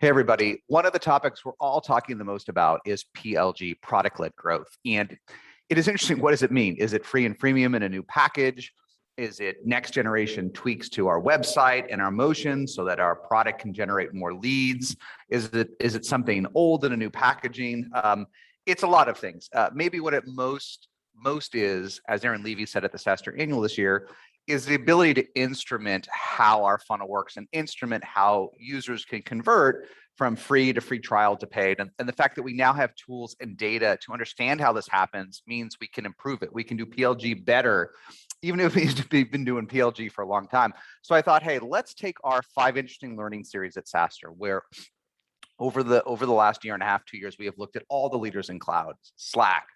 Hey, everybody. One of the topics we're all talking the most about is PLG, product-led growth. And it is interesting, what does it mean? Is it free and freemium in a new package? Is it next generation tweaks to our website and our motion so that our product can generate more leads? Is it something old in a new packaging? It's a lot of things. Maybe what it most is, as Aaron Levy said at the SaaStr Annual this year, is the ability to instrument how our funnel works and instrument how users can convert from free to free trial to paid. And the fact that we now have tools and data to understand how this happens means we can improve it. We can do PLG better, even if we've been doing PLG for a long time. So I thought, hey, let's take our 5 interesting learning series at SaaStr, where over the last year and a half, 2 years, we have looked at all the leaders in cloud: Slack,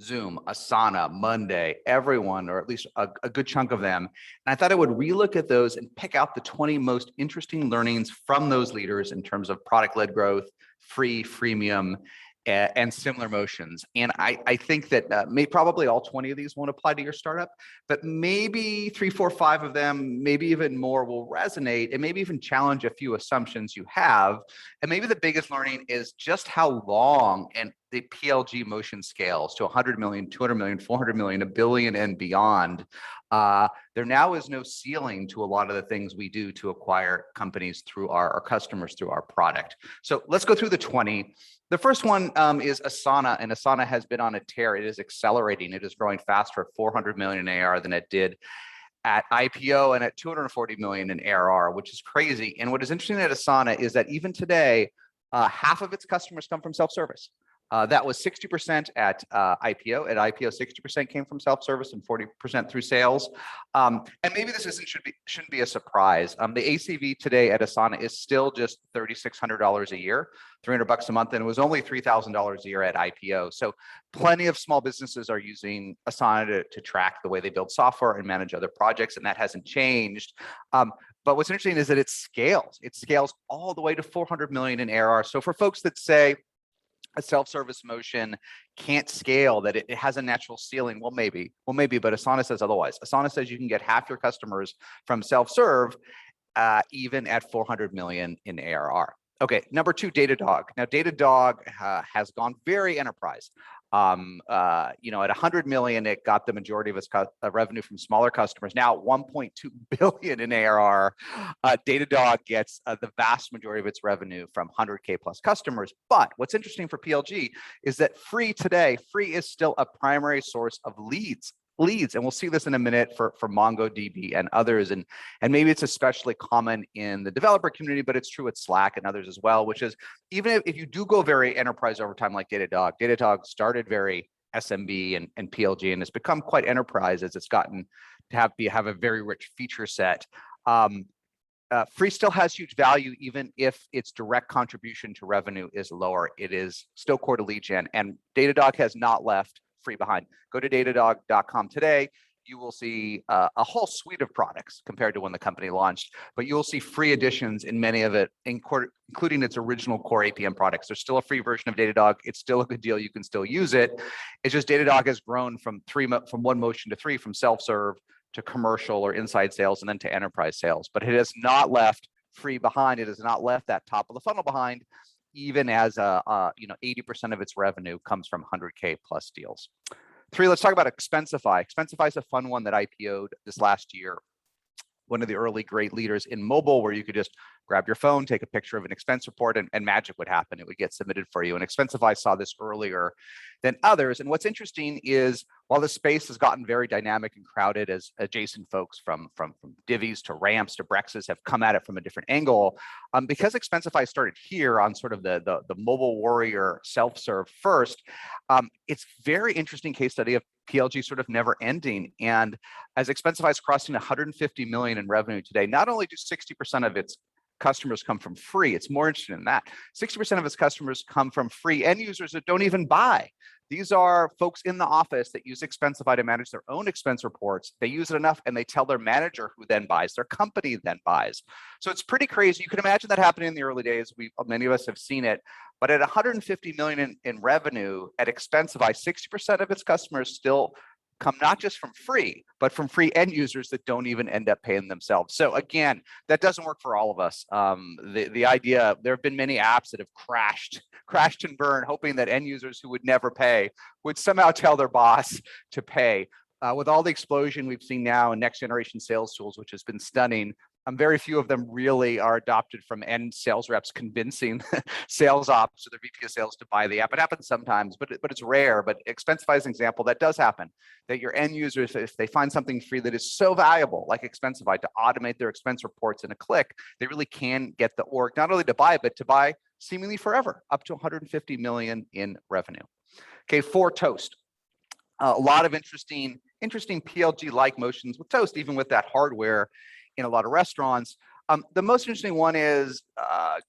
Zoom, Asana, Monday, everyone, or at least a good chunk of them. And I thought I would relook at those and pick out the 20 most interesting learnings from those leaders in terms of product-led growth, free, freemium, and similar motions. And I think that probably all 20 of these won't apply to your startup, but maybe 3, 4, 5 of them, maybe even more, will resonate and maybe even challenge a few assumptions you have. And maybe the biggest learning is just how long and the PLG motion scales to 100 million, 200 million, 400 million, a billion and beyond. There now is no ceiling to a lot of the things we do to acquire companies through our customers through our product. So let's go through the 20. The first one is Asana, and Asana has been on a tear. It is accelerating. It is growing faster at 400 million in ARR than it did at IPO and at 240 million in ARR, which is crazy. And what is interesting at Asana is that even today, half of its customers come from self-service. That was 60% at IPO. At IPO, 60% came from self-service and 40% through sales. And maybe this shouldn't be a surprise. The ACV today at Asana is still just $3,600 a year, $300 a month, and it was only $3,000 a year at IPO. So plenty of small businesses are using Asana to track the way they build software and manage other projects, and that hasn't changed. But what's interesting is that it scales. It scales all the way to 400 million in ARR. So for folks that say a self-service motion can't scale, that it has a natural ceiling, well, maybe, but Asana says otherwise. Asana says you can get half your customers from self-serve, even at 400 million in ARR. Okay, number 2, Datadog. Now, Datadog has gone very enterprise. At 100 million, it got the majority of its revenue from smaller customers. Now, 1.2 billion in ARR, Datadog gets the vast majority of its revenue from 100K plus customers. But what's interesting for PLG is that free is still a primary source of leads. And we'll see this in a minute for MongoDB and others, and maybe it's especially common in the developer community, but it's true at Slack and others as well, which is even if you do go very enterprise over time like Datadog started very SMB and PLG, and it's become quite enterprise as it's gotten to have a very rich feature set. Free still has huge value, even if its direct contribution to revenue is lower. It is still core to lead gen, and Datadog has not left free behind. Go to datadog.com today. You will see a whole suite of products compared to when the company launched, but you will see free additions in many of it, including its original core APM products. There's still a free version of Datadog. It's still a good deal. You can still use it. It's just Datadog has grown from 1 motion to 3, from self-serve to commercial or inside sales, and then to enterprise sales. But it has not left free behind. It has not left that top of the funnel behind, even as 80% of its revenue comes from 100K plus deals. 3, let's talk about Expensify. Expensify is a fun one that IPO'd this last year. One of the early great leaders in mobile, where you could just grab your phone, take a picture of an expense report, and magic would happen. It would get submitted for you. And Expensify saw this earlier than others. And what's interesting is, while the space has gotten very dynamic and crowded, as adjacent folks from Divvies to Ramps to Brexes have come at it from a different angle, because Expensify started here on sort of the mobile warrior self-serve first, it's very interesting case study of PLG sort of never ending. And as Expensify is crossing 150 million in revenue today, not only do 60% of its customers come from free, it's more interesting than that. 60% of its customers come from free end users that don't even buy. These are folks in the office that use Expensify to manage their own expense reports. They use it enough and they tell their manager, who then buys, their company then buys. So it's pretty crazy. You can imagine that happening in the early days. Many of us have seen it. But at 150 million in revenue at Expensify, 60% of its customers still come not just from free, but from free end users that don't even end up paying themselves. So again, that doesn't work for all of us. The idea, there have been many apps that have crashed and burned, hoping that end users who would never pay would somehow tell their boss to pay. With all the explosion we've seen now in next generation sales tools, which has been stunning, very few of them really are adopted from end sales reps convincing sales ops or the VP of sales to buy the app. It happens sometimes, but it's rare. But Expensify is an example that does happen, that your end users, if they find something free that is so valuable, like Expensify, to automate their expense reports in a click, they really can get the org not only to buy, but to buy seemingly forever, up to 150 million in revenue. Okay, for Toast. A lot of interesting PLG-like motions with Toast, even with that hardware in a lot of restaurants. The most interesting one is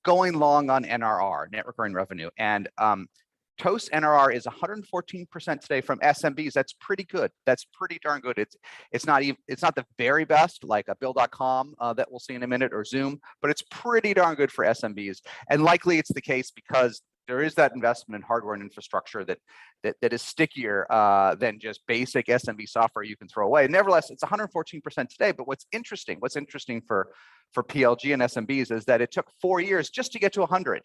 going long on NRR, net recurring revenue. And Toast NRR is 114% today from SMBs. That's pretty good. That's pretty darn good. It's not the very best, like a Bill.com that we'll see in a minute, or Zoom, but it's pretty darn good for SMBs. And likely it's the case because there is that investment in hardware and infrastructure that is stickier than just basic SMB software you can throw away. Nevertheless, it's 114% today. But what's interesting for PLG and SMBs is that it took 4 years just to get to 100.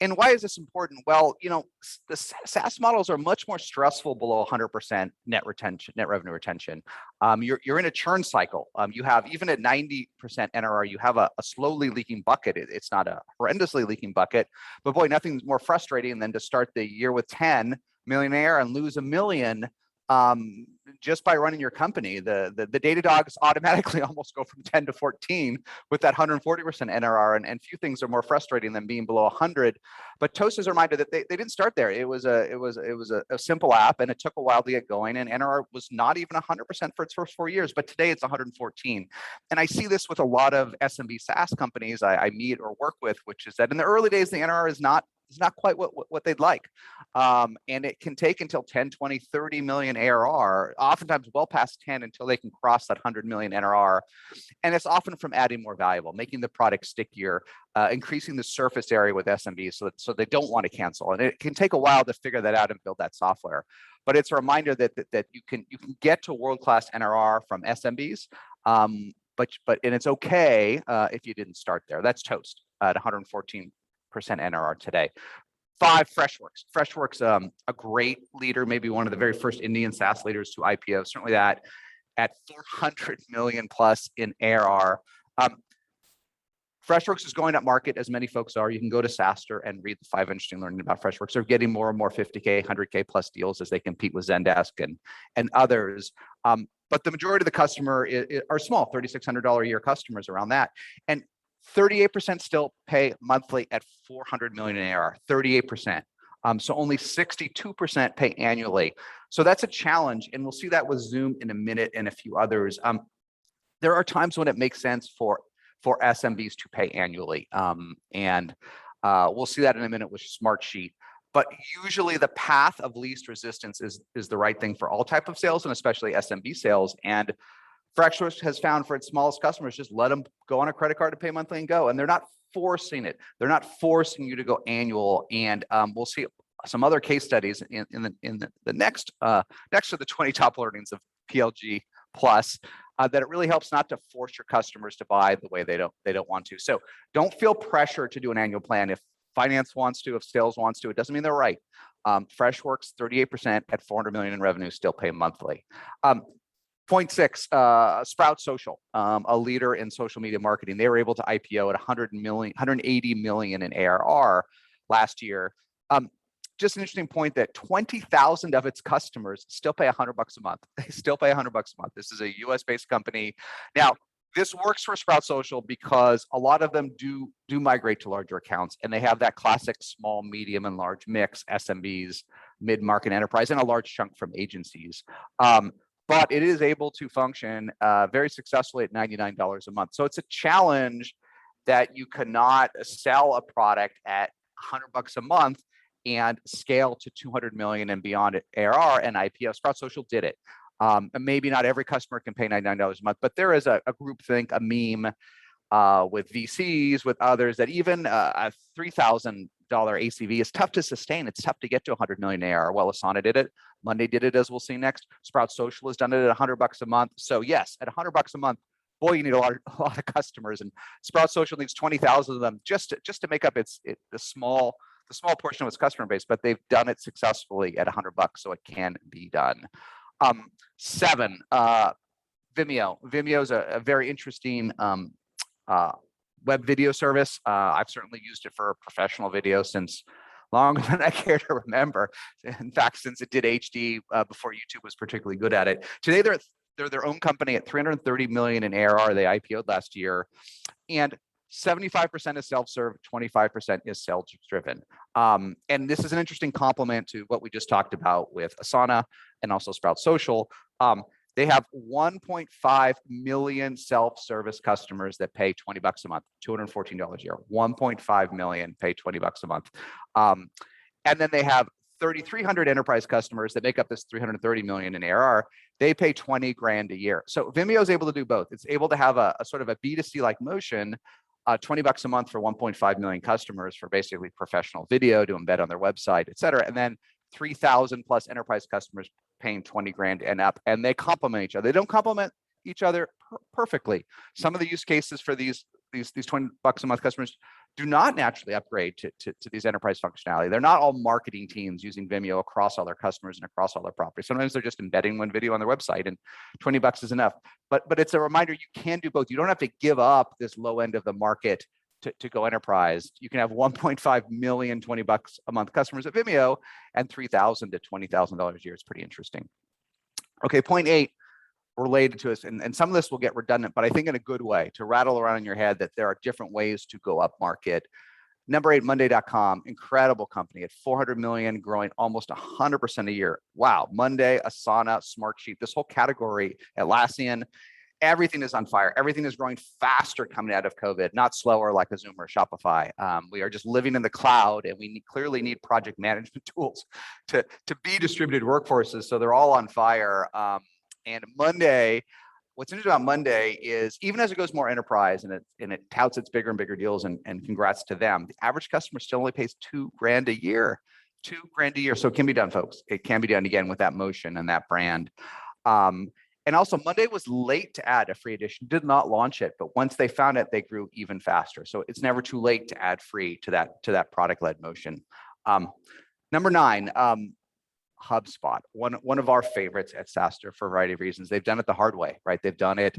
And why is this important? Well, the SaaS models are much more stressful below 100% net revenue retention. You're in a churn cycle. You have, even at 90% NRR, you have a slowly leaking bucket. It's not a horrendously leaking bucket, but boy, nothing's more frustrating than to start the year with 10 million ARR and lose $1 million just by running your company. The Datadogs automatically almost go from 10 to 14 with that 140% NRR, and few things are more frustrating than being below 100. But Toast is a reminder that they didn't start there. It was a simple app, and it took a while to get going, and NRR was not even 100% for its first 4 years, but today it's 114. And I see this with a lot of SMB SaaS companies I meet or work with, which is that in the early days, the NRR is not quite what they'd like. And it can take until 10, 20, 30 million ARR, oftentimes well past 10, until they can cross that 100 million NRR. And it's often from adding more valuable, making the product stickier, increasing the surface area with SMBs so they don't want to cancel. And it can take a while to figure that out and build that software. But it's a reminder that you can get to world-class NRR from SMBs, but it's okay if you didn't start there. That's Toast at 114% NRR today. 5, Freshworks. Freshworks, a great leader, maybe one of the very first Indian SaaS leaders to IPO, certainly that at 400 million plus in ARR. Freshworks is going up market, as many folks are. You can go to SaaStr and read the 5 interesting learning about Freshworks. They're getting more and more 50K, 100K plus deals as they compete with Zendesk and others. But the majority of the customer are small, $3,600 a year customers around that. And 38% still pay monthly at 400 million in ARR, 38%. So only 62% pay annually. So that's a challenge. And we'll see that with Zoom in a minute and a few others. There are times when it makes sense for SMBs to pay annually. And we'll see that in a minute with Smartsheet. But usually the path of least resistance is the right thing for all type of sales, and especially SMB sales. And Freshworks has found for its smallest customers, just let them go on a credit card to pay monthly and go. And they're not forcing it. They're not forcing you to go annual. And we'll see some other case studies in the next to the 20 top learnings of PLG Plus that it really helps not to force your customers to buy the way they don't want to. So don't feel pressure to do an annual plan. If finance wants to, if sales wants to, it doesn't mean they're right. Freshworks, 38% at 400 million in revenue, still pay monthly. Point 6, Sprout Social, a leader in social media marketing. They were able to IPO at 180 million in ARR last year. Just an interesting point that 20,000 of its customers still pay $100 a month. They still pay $100 a month. This is a US-based company. Now, this works for Sprout Social because a lot of them do migrate to larger accounts, and they have that classic small, medium, and large mix, SMBs, mid-market enterprise, and a large chunk from agencies. But it is able to function very successfully at $99 a month. So it's a challenge that you cannot sell a product at $100 a month and scale to 200 million and beyond ARR and IPO. Sprout Social did it. And maybe not every customer can pay $99 a month, but there is a groupthink, a meme with VCs, with others, that even a $3,000 ACV is tough to sustain. It's tough to get to 100 million ARR. Well, Asana did it. Monday did it, as we'll see next. Sprout Social has done it at $100 a month. So yes, at $100 a month, boy, you need a lot of customers. And Sprout Social needs 20,000 of them just to make up the small portion of its customer base. But they've done it successfully at $100, so it can be done. 7, Vimeo. Vimeo is a very interesting web video service. I've certainly used it for professional video since longer than I care to remember. In fact, since it did HD before YouTube was particularly good at it. Today, they're their own company at $330 million in ARR. They IPO'd last year, and 75% is self-serve, 25% is sales-driven. And this is an interesting complement to what we just talked about with Asana and also Sprout Social. They have 1.5 million self-service customers that pay $20 a month, $214 a year. 1.5 million pay $20 a month. And then they have 3,300 enterprise customers that make up this 330 million in ARR. They pay 20 grand a year. So Vimeo is able to do both. It's able to have a sort of a B2C like motion, $20 a month for 1.5 million customers for basically professional video to embed on their website, et cetera. And then 3,000 plus enterprise customers paying 20 grand and up, and they complement each other. They don't complement each other perfectly. Some of the use cases for these $20 a month customers do not naturally upgrade to these enterprise functionality. They're not all marketing teams using Vimeo across all their customers and across all their properties. Sometimes they're just embedding one video on their website, and $20 is enough. But it's a reminder you can do both. You don't have to give up this low end of the market to go enterprise. You can have 1.5 million $20 a month customers at Vimeo and $3,000 to $20,000 a year. It's pretty interesting. Okay, point 8 related to us, and some of this will get redundant, but I think in a good way, to rattle around in your head that there are different ways to go up market. Number 8, Monday.com, incredible company at 400 million, growing almost 100% a year. Wow, Monday, Asana, Smartsheet, this whole category, Atlassian, everything is on fire. Everything is growing faster coming out of COVID, not slower like a Zoom or Shopify. We are just living in the cloud, and we clearly need project management tools to be distributed workforces. So they're all on fire. And Monday, what's interesting about Monday is even as it goes more enterprise and it touts its bigger and bigger deals, and congrats to them, the average customer still only pays $2 grand a year. $2 grand a year. So it can be done, folks. It can be done again with that motion and that brand. And also Monday was late to add a free edition, did not launch it, but once they found it, they grew even faster. So it's never too late to add free to that product-led motion. Number 9, HubSpot, one of our favorites at SaaStr for a variety of reasons. They've done it the hard way, right? They've done it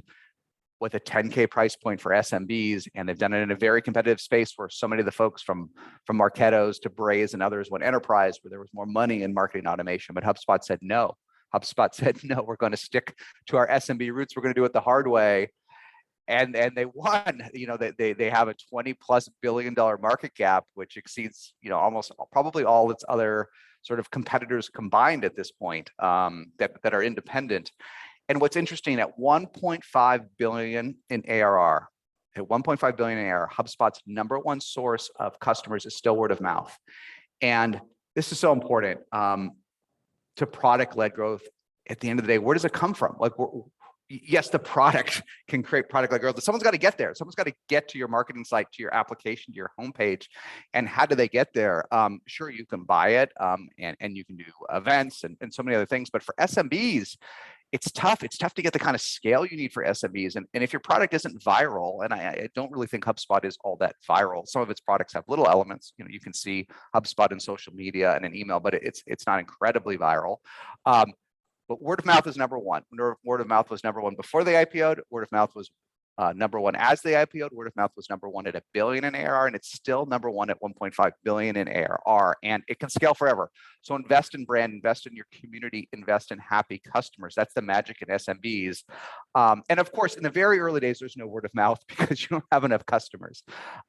with a 10K price point for SMBs, and they've done it in a very competitive space where so many of the folks from Marketos to Braze and others went enterprise, where there was more money in marketing automation. But HubSpot said no. HubSpot said, no, we're going to stick to our SMB roots. We're going to do it the hard way. And they won. You know, they have a $20+ billion market cap, which exceeds, you know, almost probably all its other sort of competitors combined at this point, that are independent. And what's interesting, at 1.5 billion in ARR, HubSpot's number one source of customers is still word of mouth. And this is so important to product-led growth. At the end of the day, where does it come from? Like, yes, the product can create product-led growth, but someone's got to get there. Someone's got to get to your marketing site, to your application, to your homepage. And how do they get there? Sure, you can buy it, and you can do events and so many other things. But for SMBs, it's tough. It's tough to get the kind of scale you need for SMBs. And if your product isn't viral, and I don't really think HubSpot is all that viral. Some of its products have little elements. You know, you can see HubSpot in social media and in email, but it's not incredibly viral. But word of mouth is number one. Word of mouth was number one before they IPO'd. Word of mouth was number one as they IPO'd. Word of mouth was number one at $1 billion in ARR, and it's still number one at 1.5 billion in ARR, and it can scale forever. So invest in brand, invest in your community, invest in happy customers. That's the magic in SMBs. And of course, in the very early days, there's no word of mouth because you don't have enough customers.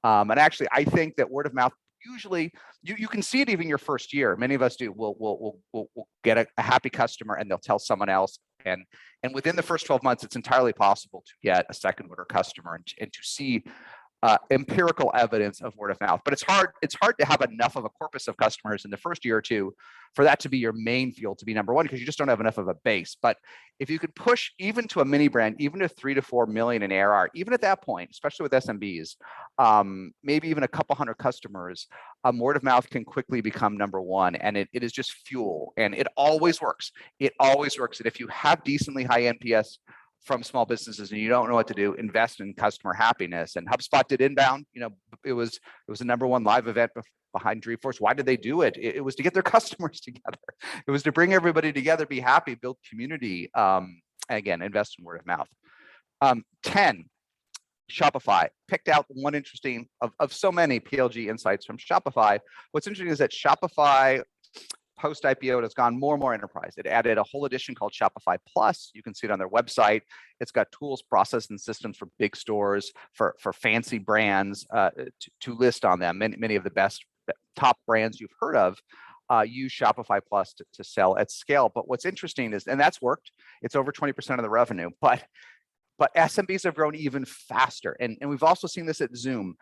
And actually, I think that word of mouth, usually you can see it even your first year. Many of us do. We'll get a happy customer and they'll tell someone else. And within the first 12 months, it's entirely possible to get a second order customer and to see empirical evidence of word of mouth. But it's hard to have enough of a corpus of customers in the first year or two for that to be your main field, to be number one, because you just don't have enough of a base. But if you could push even to a mini brand, even to 3 to 4 million in ARR, even at that point, especially with SMBs, maybe even a couple hundred customers, word of mouth can quickly become number one. And it is just fuel. And it always works. It always works. And if you have decently high NPS from small businesses and you don't know what to do, invest in customer happiness. And HubSpot did inbound. It was the number one live event behind Dreamforce. Why did they do it? It was to get their customers together. It was to bring everybody together, be happy, build community. Again, invest in word of mouth. 10, Shopify. Picked out one interesting of so many PLG insights from Shopify. What's interesting is that Shopify post IPO, it has gone more and more enterprise. It added a whole edition called Shopify Plus. You can see it on their website. It's got tools, process, and systems for big stores, for fancy brands to list on them. Many of the best top brands you've heard of use Shopify Plus to sell at scale. But what's interesting is, and that's worked, it's over 20% of the revenue, but SMBs have grown even faster. And we've also seen this at Zoom.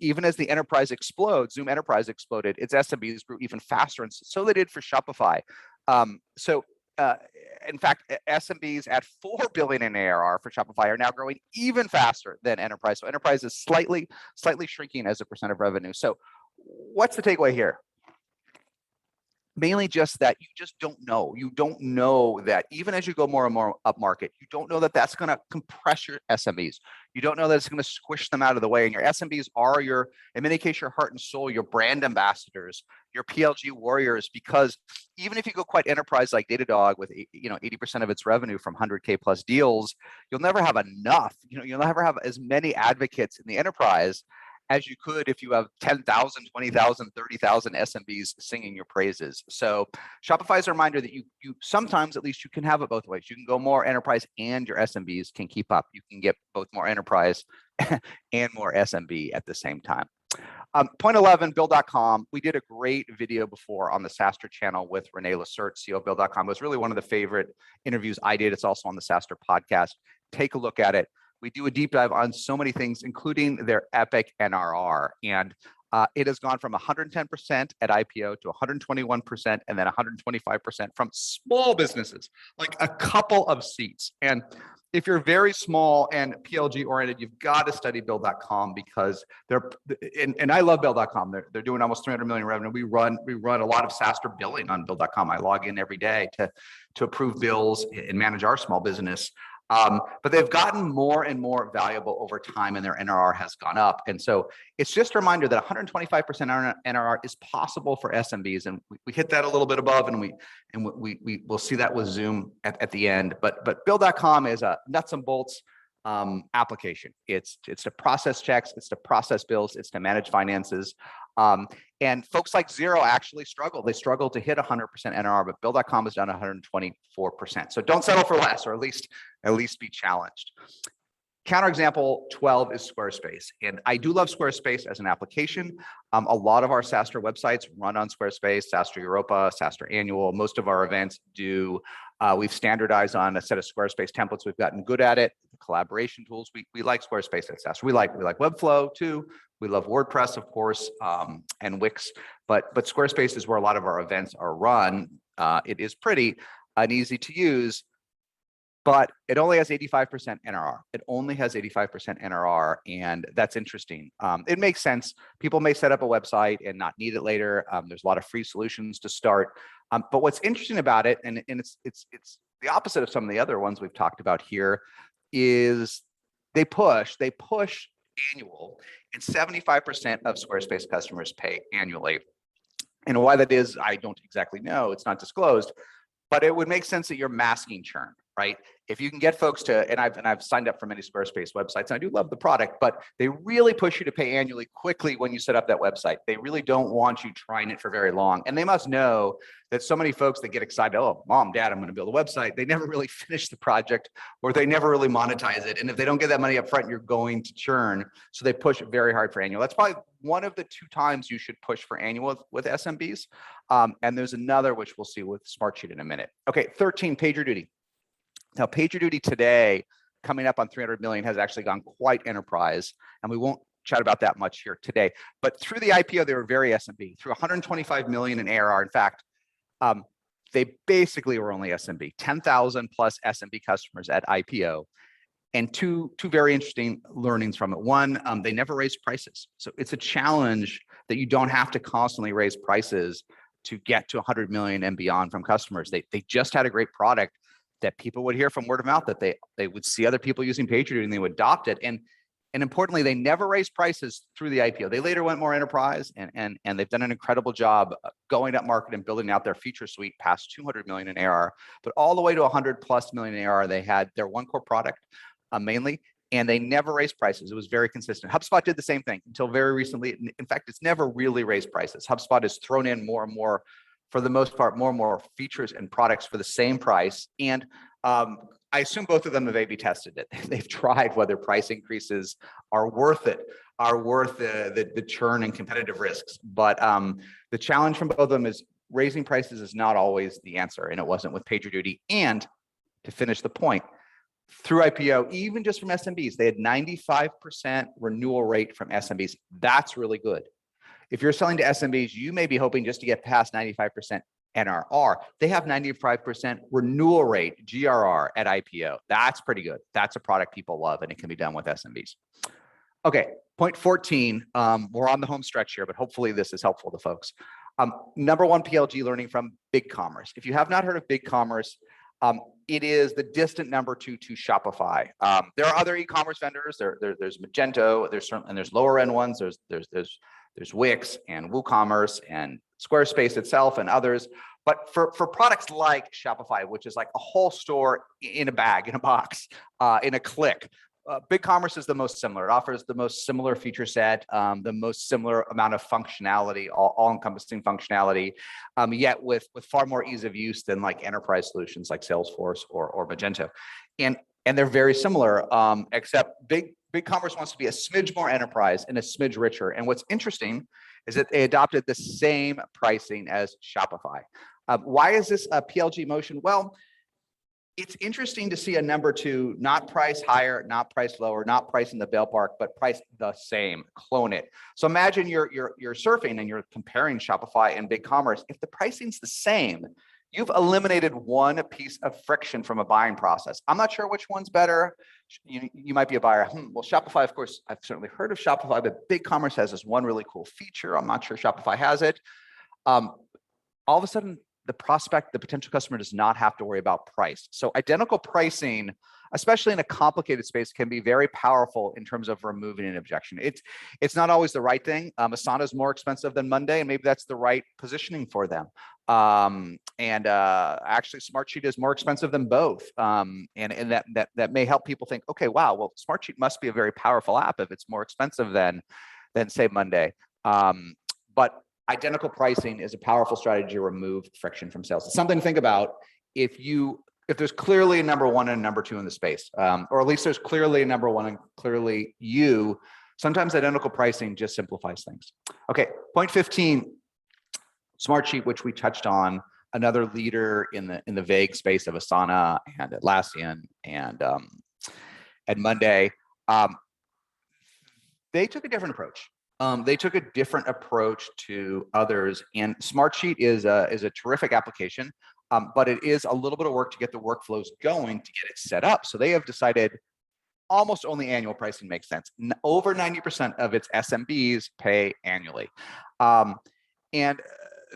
Even as the enterprise explodes, Zoom Enterprise exploded, its SMBs grew even faster. And so they did for Shopify. In fact, SMBs at 4 billion in ARR for Shopify are now growing even faster than enterprise. So enterprise is slightly shrinking as a percent of revenue. So what's the takeaway here? Mainly just that you just don't know. You don't know that even as you go more and more up market, you don't know that that's going to compress your SMBs. You don't know that it's going to squish them out of the way. And your SMBs are in many cases, your heart and soul, your brand ambassadors, your PLG warriors, because even if you go quite enterprise like Datadog with 80% of its revenue from 100K plus deals, you'll never have enough. You'll never have as many advocates in the enterprise as you could if you have 10,000, 20,000, 30,000 SMBs singing your praises. So Shopify is a reminder that you sometimes, at least, you can have it both ways. You can go more enterprise and your SMBs can keep up. You can get both more enterprise and more SMB at the same time. Point 11, Bill.com. We did a great video before on the SaaStr channel with Renee Lacerte, CEO of Bill.com. It was really one of the favorite interviews I did. It's also on the SaaStr podcast. Take a look at it. We do a deep dive on so many things, including their epic NRR. And it has gone from 110% at IPO to 121% and then 125% from small businesses, like a couple of seats. And if you're very small and PLG oriented, you've got to study Bill.com because and I love Bill.com. They're doing almost 300 million revenue. We run a lot of SaaStr billing on Bill.com. I log in every day to approve bills and manage our small business. But they've gotten more and more valuable over time, and their NRR has gone up. And so it's just a reminder that 125% NRR is possible for SMBs, and we hit that a little bit above, and we'll see that with Zoom at the end. But Bill.com is a nuts and bolts application. It's to process checks, it's to process bills, it's to manage finances. And folks like Xero actually struggle. They struggle to hit 100% NRR, but Bill.com has done 124%. So don't settle for less, or at least be challenged. Counterexample 12 is Squarespace. And I do love Squarespace as an application. A lot of our SaaStr websites run on Squarespace, SaaStr Europa, SaaStr Annual. Most of our events do. We've standardized on a set of Squarespace templates. We've gotten good at it. The collaboration tools, we like Squarespace at SaaStr. We like Webflow too. We love WordPress, of course, and Wix. But Squarespace is where a lot of our events are run. It is pretty and easy to use, but it only has 85% NRR. It only has 85% NRR, and that's interesting. It makes sense. People may set up a website and not need it later. There's a lot of free solutions to start. But what's interesting about it, and it's the opposite of some of the other ones we've talked about here, is they push annual, and 75% of Squarespace customers pay annually. And why that is, I don't exactly know. It's not disclosed, but it would make sense that you're masking churn, right? If you can get folks to, and I've signed up for many Squarespace websites, and I do love the product, but they really push you to pay annually quickly when you set up that website. They really don't want you trying it for very long. And they must know that so many folks that get excited, oh, mom, dad, I'm going to build a website. They never really finish the project, or they never really monetize it. And if they don't get that money up front, you're going to churn. So they push very hard for annual. That's probably one of the 2 times you should push for annual with SMBs. And there's another, which we'll see with Smartsheet in a minute. Okay, 13, PagerDuty. Now, PagerDuty today, coming up on 300 million, has actually gone quite enterprise, and we won't chat about that much here today. But through the IPO, they were very SMB. Through 125 million in ARR, in fact, they basically were only SMB, 10,000 plus SMB customers at IPO. And two very interesting learnings from it. One, they never raised prices. So it's a challenge that you don't have to constantly raise prices to get to 100 million and beyond from customers. They just had a great product that people would hear from word of mouth, that they would see other people using PagerDuty and they would adopt it. And importantly, they never raised prices through the IPO. They later went more enterprise, and they've done an incredible job going up market and building out their feature suite past 200 million in ARR, but all the way to 100 plus million in ARR. They had their one core product mainly, and they never raised prices. It was very consistent. HubSpot did the same thing until very recently. In fact, it's never really raised prices. HubSpot has thrown in more and more, for the most part, more and more features and products for the same price. And I assume both of them have A/B tested it. They've tried whether price increases are worth it, are worth the churn and competitive risks. But the challenge from both of them is raising prices is not always the answer, and it wasn't with PagerDuty. And to finish the point, through IPO, even just from SMBs, they had 95% renewal rate from SMBs. That's really good. If you're selling to SMBs, you may be hoping just to get past 95% NRR. They have 95% renewal rate, GRR, at IPO. That's pretty good. That's a product people love, and it can be done with SMBs. Okay, point 14. We're on the home stretch here, but hopefully this is helpful to folks. Number one PLG learning from BigCommerce. If you have not heard of BigCommerce, it is the distant number two to Shopify. There are other e-commerce vendors. There's Magento. There's lower end ones. There's Wix and WooCommerce and Squarespace itself and others. But for products like Shopify, which is like a whole store in a bag, in a box, in a click, BigCommerce is the most similar. It offers the most similar feature set, the most similar amount of functionality, all-encompassing functionality, yet with far more ease of use than like enterprise solutions like Salesforce or Magento. And they're very similar, except BigCommerce wants to be a smidge more enterprise and a smidge richer. And what's interesting is that they adopted the same pricing as Shopify. Why is this a PLG motion? Well, it's interesting to see a number two not price higher, not price lower, not price in the ballpark, but price the same, clone it. So imagine you're surfing and you're comparing Shopify and BigCommerce. If the pricing's the same, you've eliminated one piece of friction from a buying process. I'm not sure which one's better. You might be a buyer. Well, Shopify, of course, I've certainly heard of Shopify, but BigCommerce has this one really cool feature. I'm not sure Shopify has it. All of a sudden, the potential customer does not have to worry about price. So identical pricing, especially in a complicated space, can be very powerful in terms of removing an objection. It's not always the right thing. Asana is more expensive than Monday, and maybe that's the right positioning for them. Actually, Smartsheet is more expensive than both. And that may help people think, okay, wow, well, Smartsheet must be a very powerful app if it's more expensive than say Monday. But identical pricing is a powerful strategy to remove friction from sales. It's something to think about if there's clearly a number one and a number two in the space, or at least there's clearly a number one and clearly you. Sometimes identical pricing just simplifies things. Okay, point 15, Smartsheet, which we touched on, another leader in the vague space of Asana and Atlassian and Monday. They took a different approach. They took a different approach to others, and Smartsheet is a terrific application, but it is a little bit of work to get the workflows going, to get it set up. So they have decided almost only annual pricing makes sense. Over 90% of its SMBs pay annually. And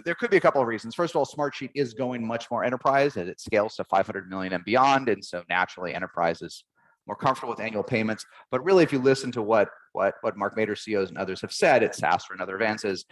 there could be a couple of reasons. First of all, Smartsheet is going much more enterprise as it scales to 500 million and beyond, and so naturally enterprise is more comfortable with annual payments. But really, if you listen to what Mark Mader, CEOs and others have said at SaaS and other events, is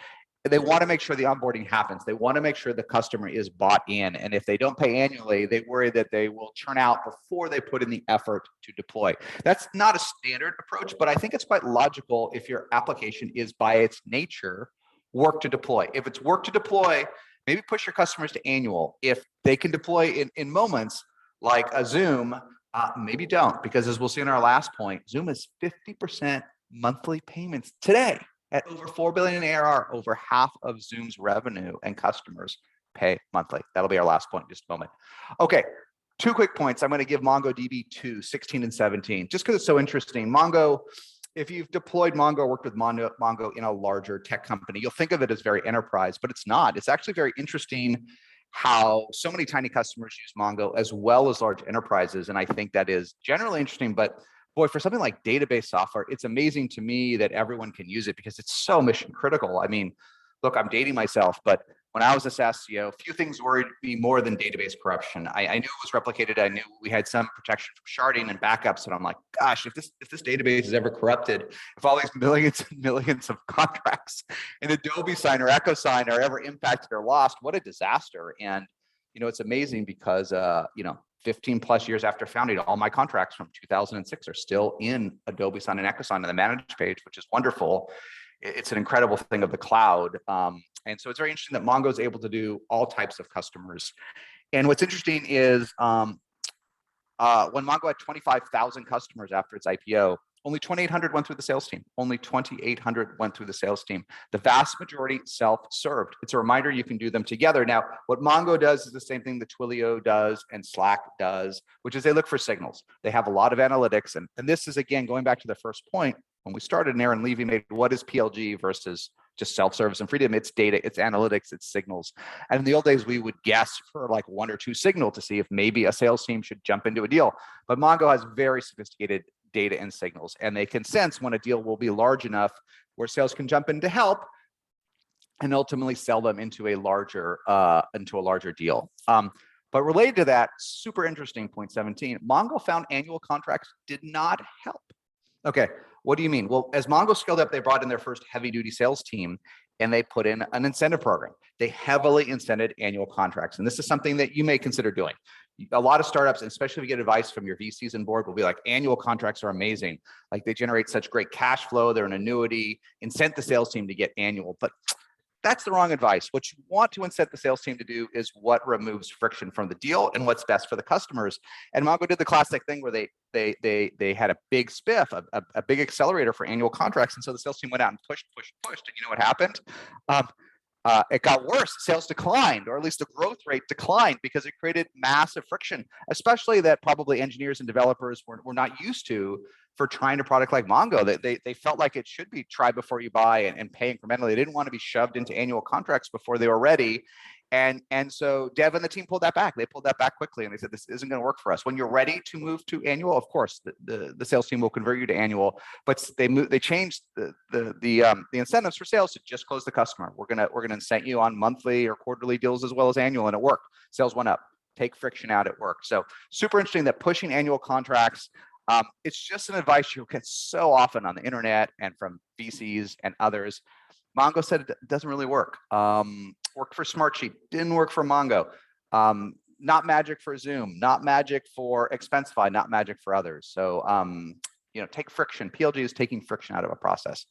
they want to make sure the onboarding happens. They want to make sure the customer is bought in. And if they don't pay annually, they worry that they will churn out before they put in the effort to deploy. That's not a standard approach, but I think it's quite logical if your application is by its nature work to deploy. If it's work to deploy, maybe push your customers to annual. If they can deploy in moments like a Zoom, maybe don't, because as we'll see in our last point, Zoom is 50% monthly payments today at over 4 billion in ARR. Over half of Zoom's revenue and customers pay monthly. That'll be our last point in just a moment. Okay, 2 quick points. I'm going to give MongoDB 2, 16 and 17, just because it's so interesting. Mongo if you've deployed Mongo, worked with Mongo in a larger tech company, you'll think of it as very enterprise, but it's not. It's actually very interesting how so many tiny customers use Mongo as well as large enterprises. And I think that is generally interesting, but boy, for something like database software, it's amazing to me that everyone can use it because it's so mission critical. I mean, look, I'm dating myself, but when I was a SaaS CEO, few things worried me more than database corruption. I knew it was replicated. I knew we had some protection from sharding and backups. And I'm like, gosh, if this database is ever corrupted, if all these millions and millions of contracts in Adobe Sign or EchoSign are ever impacted or lost, what a disaster. And, it's amazing because, 15 plus years after founding, all my contracts from 2006 are still in Adobe Sign and EchoSign on the manage page, which is wonderful. It's an incredible thing of the cloud. And so it's very interesting that Mongo is able to do all types of customers. And what's interesting is when Mongo had 25,000 customers after its IPO, only 2,800 went through the sales team. Only 2,800 went through the sales team. The vast majority self-served. It's a reminder you can do them together. Now, what Mongo does is the same thing that Twilio does and Slack does, which is they look for signals. They have a lot of analytics. And this is, again, going back to the first point, when we started and Aaron Levy made, what is PLG versus just self-service and freedom? It's data, it's analytics, it's signals. And in the old days, we would guess for like one or two signal to see if maybe a sales team should jump into a deal. But Mongo has very sophisticated data and signals, and they can sense when a deal will be large enough where sales can jump in to help and ultimately sell them into a larger deal. But related to that, super interesting, point 17, Mongo found annual contracts did not help. Okay, what do you mean? Well, as Mongo scaled up, they brought in their first heavy-duty sales team, and they put in an incentive program. They heavily incented annual contracts, and this is something that you may consider doing. A lot of startups, especially if you get advice from your VCs and board, will be like, annual contracts are amazing. Like, they generate such great cash flow, they're an annuity, incent the sales team to get annual. But that's the wrong advice. What you want to incent the sales team to do is what removes friction from the deal and what's best for the customers. And Mongo did the classic thing where they had a big spiff, a big accelerator for annual contracts. And so the sales team went out and pushed. And you know what happened? It got worse. Sales declined, or at least the growth rate declined, because it created massive friction, especially that probably engineers and developers were not used to for trying a product like Mongo. They felt like it should be try before you buy and pay incrementally. They didn't want to be shoved into annual contracts before they were ready. And so Dev and the team pulled that back. They pulled that back quickly, and they said, this isn't going to work for us. When you're ready to move to annual, of course, the sales team will convert you to annual. But they changed the incentives for sales to just close the customer. We're gonna incent you on monthly or quarterly deals as well as annual, and it worked. Sales went up. Take friction out. It worked. So super interesting that pushing annual contracts. It's just an advice you'll get so often on the internet and from VCs and others. Mongo said it doesn't really work. Worked for Smartsheet, didn't work for Mongo. Not magic for Zoom, not magic for Expensify, not magic for others. So, take friction. PLG is taking friction out of a process.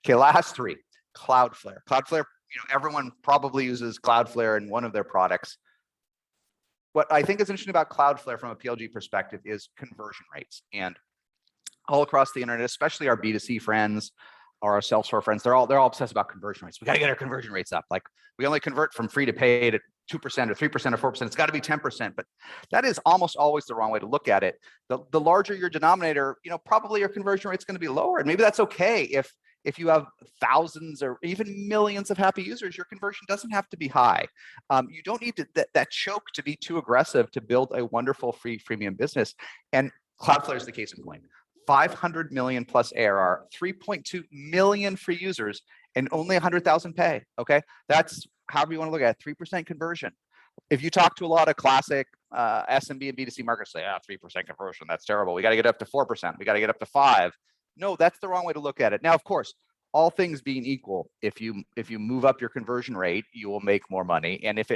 Okay, last three. Cloudflare. Cloudflare, everyone probably uses Cloudflare in one of their products. What I think is interesting about Cloudflare from a PLG perspective is conversion rates. And all across the internet, especially our B2C friends, or our Salesforce friends, they're all obsessed about conversion rates. We got to get our conversion rates up. Like, we only convert from free to paid at 2% or 3% or 4%. It's got to be 10%. But that is almost always the wrong way to look at it. The larger your denominator, probably your conversion rate's going to be lower. And maybe that's okay if you have thousands or even millions of happy users. Your conversion doesn't have to be high. You don't need that choke to be too aggressive to build a wonderful freemium business. And Cloudflare is the case in point. 500 million plus ARR, 3.2 million free users, and only 100,000 pay. Okay, that's however you want to look at it. 3% conversion. If you talk to a lot of classic SMB and B2C marketers, say, 3% conversion, that's terrible. We got to get up to 4%. We got to get up to 5%. No, that's the wrong way to look at it. Now, of course, all things being equal, if you move up your conversion rate, you will make more money. And if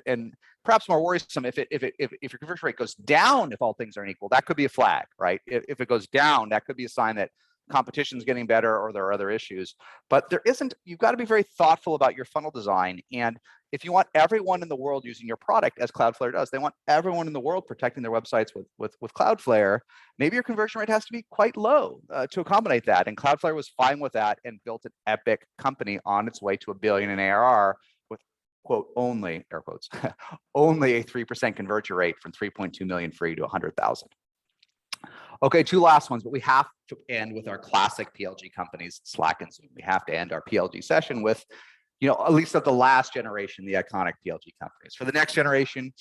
and perhaps more worrisome, if your conversion rate goes down, if all things are equal, that could be a flag, right? If it goes down, that could be a sign that competition is getting better or there are other issues. But there isn't. You've got to be very thoughtful about your funnel design. And if you want everyone in the world using your product, as Cloudflare does, they want everyone in the world protecting their websites with Cloudflare. Maybe your conversion rate has to be quite low to accommodate that. And Cloudflare was fine with that and built an epic company on its way to $1 billion in ARR with, quote, only, air quotes, only a 3% conversion rate from 3.2 million free to 100,000. Okay, two last ones, but we have to end with our classic PLG companies, Slack and Zoom. We have to end our PLG session with, at least of the last generation, the iconic PLG companies. For the next generation,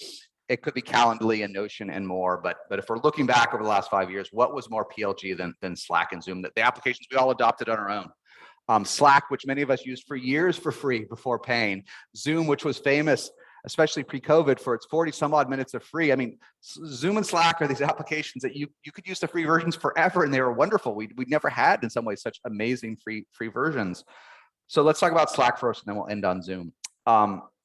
it could be Calendly and Notion and more, but if we're looking back over the last 5 years, what was more PLG than Slack and Zoom? The applications we all adopted on our own. Slack, which many of us used for years for free before paying. Zoom, which was famous, especially pre-COVID, for its 40 some odd minutes of free. I mean, Zoom and Slack are these applications that you could use the free versions forever, and they were wonderful. We'd never had, in some ways, such amazing free versions. So let's talk about Slack first, and then we'll end on Zoom.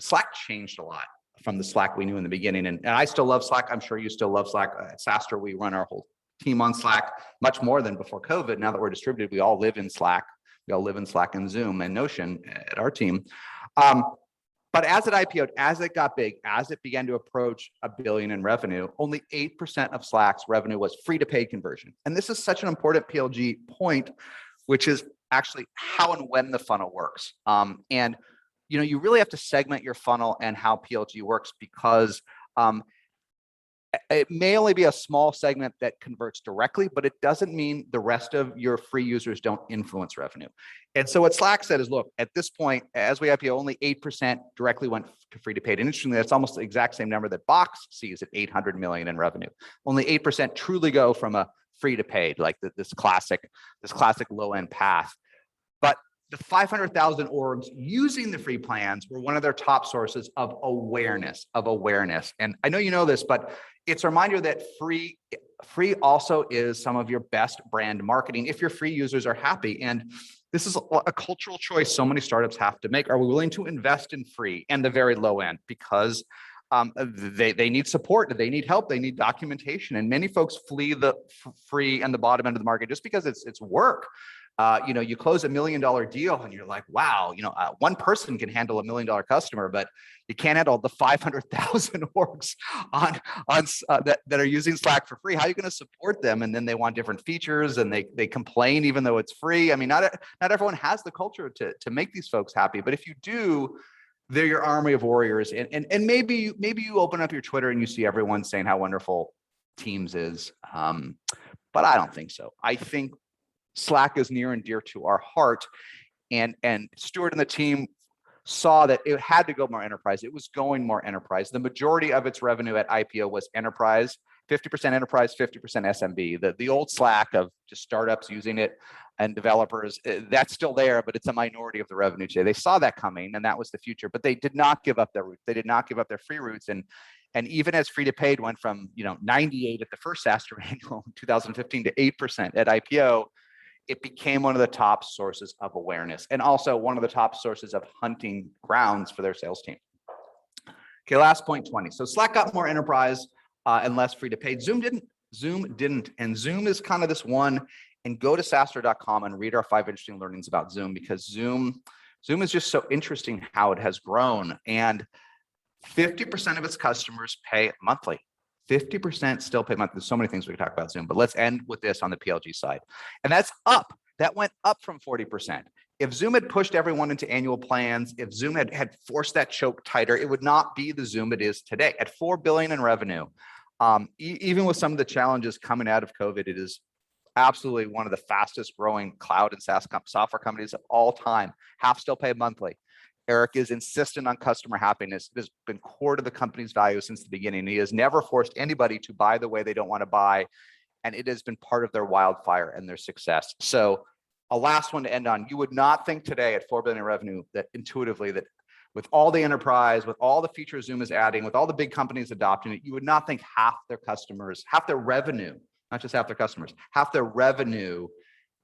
Slack changed a lot from the Slack we knew in the beginning, and I still love Slack. I'm sure you still love Slack. At SaaStr, we run our whole team on Slack much more than before COVID. Now that we're distributed, we all live in Slack. We all live in Slack and Zoom and Notion at our team. But as it IPO'd, as it got big, as it began to approach $1 billion in revenue, only 8% of Slack's revenue was free to paid conversion. And this is such an important PLG point, which is actually how and when the funnel works. And you really have to segment your funnel and how PLG works, because it may only be a small segment that converts directly, but it doesn't mean the rest of your free users don't influence revenue. And so what Slack said is, look, at this point, as we IPO, only 8% directly went to free to paid. And interestingly, that's almost the exact same number that Box sees at 800 million in revenue. Only 8% truly go from a free to paid, like this classic low end path. But the 500,000 orgs using the free plans were one of their top sources of awareness. And I know you know this, but it's a reminder that free also is some of your best brand marketing if your free users are happy. And this is a cultural choice so many startups have to make. Are we willing to invest in free and the very low end? Because they need support, they need help, they need documentation. And many folks flee the free and the bottom end of the market just because it's work. You close $1 million deal and you're like, wow, one person can handle $1 million customer, but you can't handle the 500,000 orgs that are using Slack for free. How are you going to support them? And then they want different features and they complain even though it's free. I mean, not everyone has the culture to make these folks happy, but if you do, they're your army of warriors. And maybe you open up your Twitter and you see everyone saying how wonderful Teams is, but I don't think so. I think Slack is near and dear to our heart, and Stuart and the team saw that it had to go more enterprise. It was going more enterprise. The majority of its revenue at IPO was enterprise, 50% enterprise, 50% SMB. The old Slack of just startups using it and developers, that's still there, but it's a minority of the revenue today. They saw that coming, and that was the future, but they did not give up their roots. They did not give up their free roots. And even as free to paid went from 98 at the first SaaStr annual in 2015 to 8% at IPO, it became one of the top sources of awareness and also one of the top sources of hunting grounds for their sales team. Okay, last point 20. So Slack got more enterprise and less free to paid. Zoom didn't. And Zoom is kind of this one, and go to SaaStr.com and read our 5 interesting learnings about Zoom, because Zoom is just so interesting how it has grown. And 50% of its customers pay monthly. 50% still pay monthly. There's so many things we could talk about Zoom, but let's end with this on the PLG side. And that's up. That went up from 40%. If Zoom had pushed everyone into annual plans, if Zoom had forced that choke tighter, it would not be the Zoom it is today. At $4 billion in revenue, even with some of the challenges coming out of COVID, it is absolutely one of the fastest growing cloud and SaaS software companies of all time. Half still pay monthly. Eric is insistent on customer happiness. It has been core to the company's value since the beginning. He has never forced anybody to buy the way they don't want to buy, and it has been part of their wildfire and their success. So a last one to end on. You would not think today at $4 billion in revenue that intuitively that with all the enterprise, with all the features Zoom is adding, with all the big companies adopting it, you would not think half their customers, half their revenue, not just half their customers, half their revenue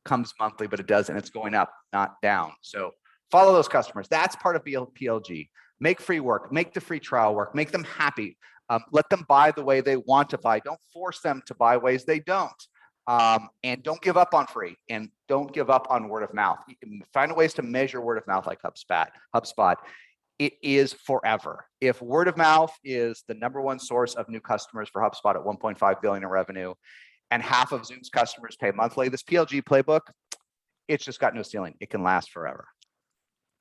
comes monthly, but it does, and it's going up, not down. So follow those customers. That's part of PLG. Make free work, make the free trial work, make them happy. Let them buy the way they want to buy. Don't force them to buy ways they don't. And don't give up on free, and don't give up on word of mouth. You can find ways to measure word of mouth like HubSpot. It is forever. If word of mouth is the #1 source of new customers for HubSpot at 1.5 billion in revenue, and half of Zoom's customers pay monthly, this PLG playbook, it's just got no ceiling. It can last forever.